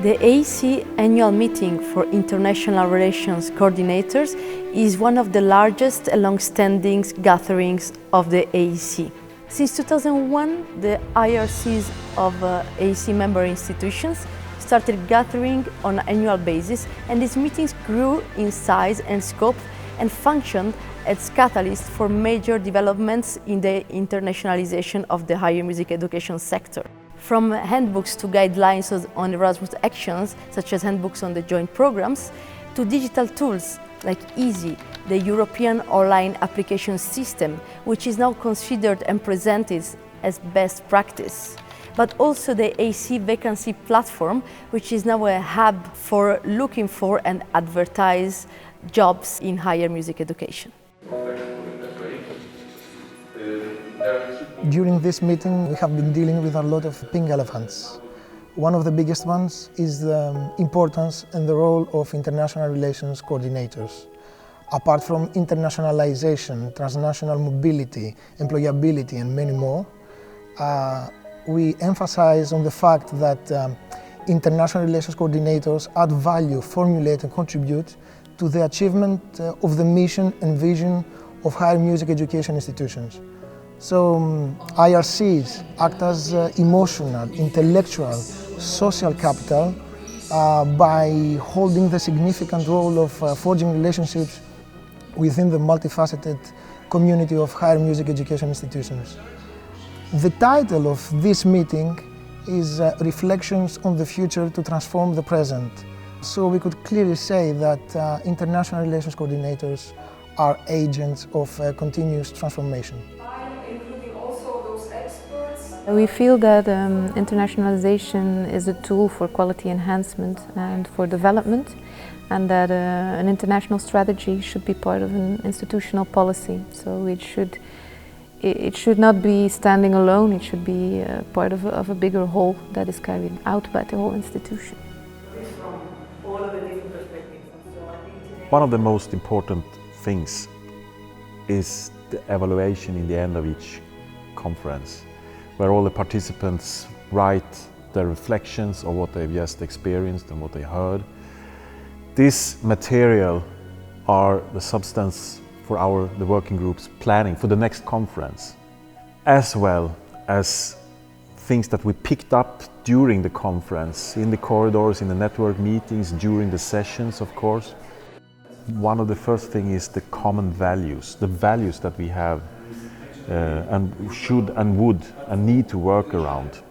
The AEC annual meeting for International Relations Coordinators is one of the largest and long-standing gatherings of the AEC. Since 2001, the IRCs of AEC member institutions started gathering on an annual basis, and these meetings grew in size and scope and functioned as catalysts for major developments in the internationalization of the higher music education sector. From handbooks to guidelines on Erasmus actions, such as handbooks on the joint programs, to digital tools like EASY, the European online application system, which is now considered and presented as best practice. But also the AEC vacancy platform, which is now a hub for looking for and advertise jobs in higher music education. During this meeting, we have been dealing with a lot of pink elephants. One of the biggest ones is the importance and the role of international relations coordinators. Apart from internationalization, transnational mobility, employability, and many more, we emphasize on the fact that international relations coordinators add value, formulate, and contribute to the achievement of the mission and vision of higher music education institutions. So IRCs act as emotional, intellectual, social capital by holding the significant role of forging relationships within the multifaceted community of higher music education institutions. The title of this meeting is Reflections on the Future to Transform the Present. So we could clearly say that international relations coordinators are agents of continuous transformation. We feel that internationalization is a tool for quality enhancement and for development, and that an international strategy should be part of an institutional policy. So it should not be standing alone, it should be part of a bigger whole that is carried out by the whole institution. One of the most important things is the evaluation in the end of each conference, where all the participants write their reflections of what they've just experienced and what they heard. This material are the substance for the working group's planning for the next conference, as well as things that we picked up during the conference, in the corridors, in the network meetings, during the sessions, of course. One of the first things is the common values, the values that we have and should and would and need to work around.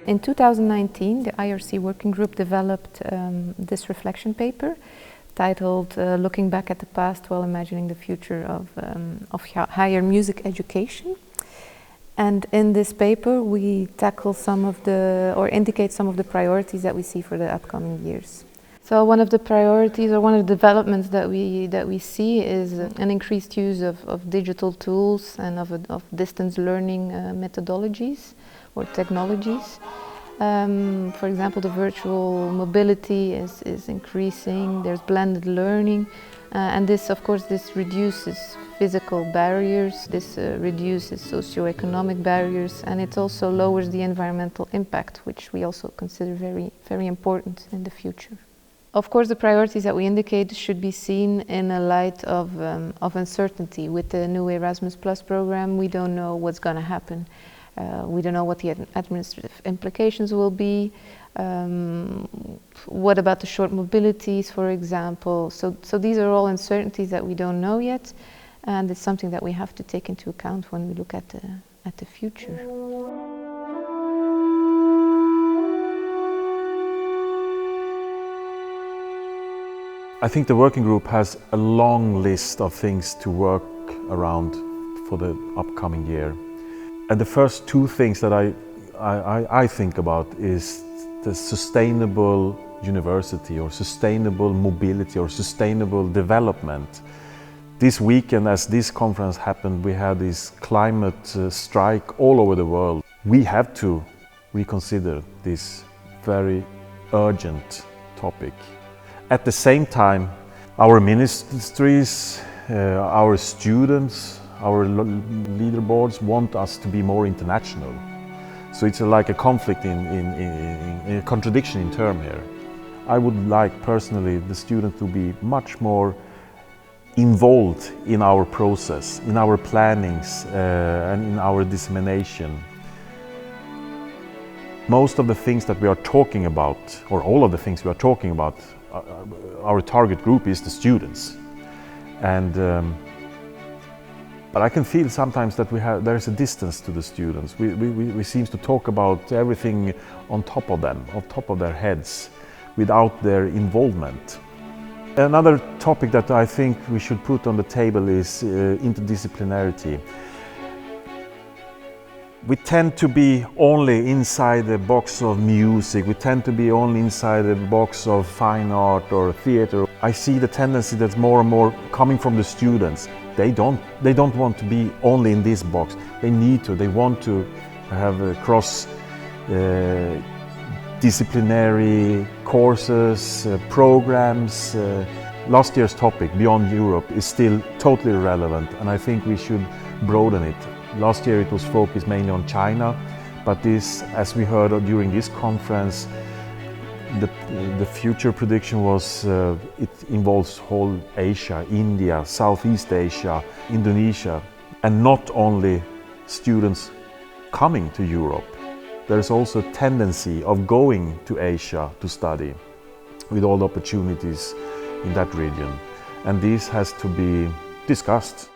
In 2019, the IRC working group developed this reflection paper titled Looking Back at the Past While Imagining the Future of Higher Music Education. And in this paper we tackle indicate some of the priorities that we see for the upcoming years. So one of the priorities or one of the developments that we see is an increased use of digital tools and of distance learning methodologies or technologies. For example, the virtual mobility is increasing, there's blended learning, and this reduces physical barriers, this reduces socioeconomic barriers, and it also lowers the environmental impact, which we also consider very, very important in the future. Of course, the priorities that we indicate should be seen in a light of uncertainty. With the new Erasmus Plus program, we don't know what's going to happen. We don't know what the administrative implications will be. What about the short mobilities, for example? So these are all uncertainties that we don't know yet, and it's something that we have to take into account when we look at the future. I think the working group has a long list of things to work around for the upcoming year. And the first two things that I think about is the sustainable university or sustainable mobility or sustainable development. This weekend, as this conference happened, we had this climate strike all over the world. We have to reconsider this very urgent topic. At the same time, our ministries, our students, our leaderboards want us to be more international. So it's like a conflict in a contradiction in term here. I would like personally the student to be much more involved in our process, in our plannings and in our dissemination. Most of the things that we are talking about, or all of the things we are talking about, our target group is the students. And but I can feel sometimes that there's a distance to the students. We seem to talk about everything on top of them, on top of their heads, without their involvement. Another topic that I think we should put on the table is interdisciplinarity. We tend to be only inside the box of music, we tend to be only inside the box of fine art or theater. I see the tendency that's more and more coming from the students. They don't want to be only in this box. They want to have cross disciplinary courses, programs. Last year's topic, Beyond Europe, is still totally relevant, and I think we should broaden it. Last year it was focused mainly on China, but this, as we heard during this conference, the future prediction was it involves whole Asia, India, Southeast Asia, Indonesia, and not only students coming to Europe. There's also a tendency of going to Asia to study with all the opportunities in that region, and this has to be discussed.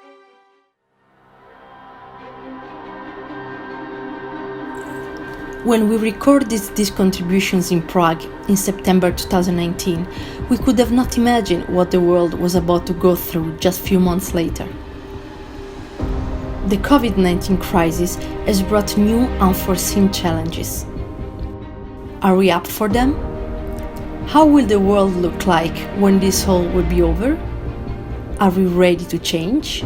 When we recorded these contributions in Prague in September 2019, we could have not imagined what the world was about to go through just a few months later. The COVID-19 crisis has brought new unforeseen challenges. Are we up for them? How will the world look like when this all will be over? Are we ready to change?